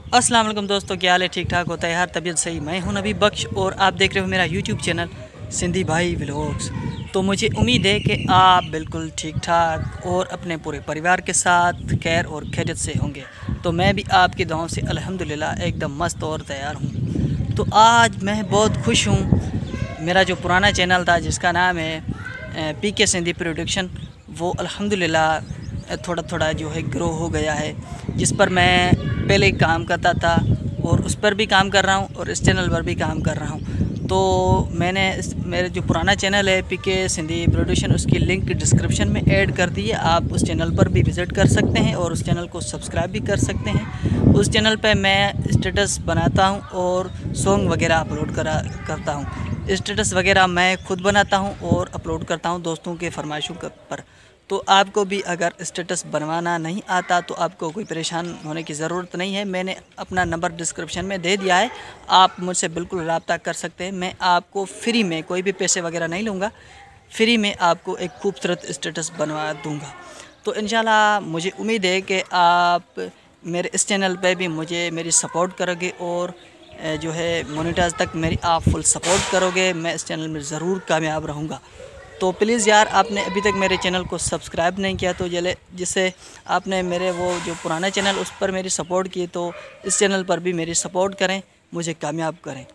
अस्सलाम वालेकुम दोस्तों, क्या हाल है? ठीक ठाक होता है यार, तबीयत सही। मैं हूं नबी बख्श और आप देख रहे हो मेरा यूट्यूब चैनल सिंधी भाई व्लॉग्स। तो मुझे उम्मीद है कि आप बिल्कुल ठीक ठाक और अपने पूरे परिवार के साथ खैर और खैरियत से होंगे। तो मैं भी आपकी दुआओं से अल्हम्दुलिल्लाह एकदम मस्त और तैयार हूँ। तो आज मैं बहुत खुश हूँ। मेरा जो पुराना चैनल था जिसका नाम है पीके सिंधी प्रोडक्शन, वो अल्हम्दुलिल्लाह थोड़ा थोड़ा जो है ग्रो हो गया है। जिस पर मैं पहले काम करता था और उस पर भी काम कर रहा हूँ और इस चैनल पर भी काम कर रहा हूँ। तो मैंने मेरे जो पुराना चैनल है पीके सिंधी प्रोडक्शन, उसकी लिंक डिस्क्रिप्शन में ऐड कर दी है। आप उस चैनल पर भी विज़िट कर सकते हैं और उस चैनल को सब्सक्राइब भी कर सकते हैं। उस चैनल पे मैं स्टेटस बनाता हूँ और सॉन्ग वगैरह अपलोड करता हूँ। स्टेटस वगैरह मैं खुद बनाता हूँ और अपलोड करता हूँ दोस्तों के फरमाइशों पर। तो आपको भी अगर स्टेटस बनवाना नहीं आता तो आपको कोई परेशान होने की ज़रूरत नहीं है। मैंने अपना नंबर डिस्क्रिप्शन में दे दिया है, आप मुझसे बिल्कुल रब्ता कर सकते हैं। मैं आपको फ्री में, कोई भी पैसे वगैरह नहीं लूँगा, फ्री में आपको एक खूबसूरत स्टेटस बनवा दूँगा। तो इंशाल्लाह मुझे उम्मीद है कि आप मेरे इस चैनल पे भी मुझे मेरी सपोर्ट करोगे और जो है मोनेटाइज तक मेरी आप फुल सपोर्ट करोगे। मैं इस चैनल में ज़रूर कामयाब रहूँगा। तो प्लीज़ यार, आपने अभी तक मेरे चैनल को सब्सक्राइब नहीं किया तो जिससे आपने मेरे वो जो पुराना चैनल उस पर मेरी सपोर्ट की, तो इस चैनल पर भी मेरी सपोर्ट करें, मुझे कामयाब करें।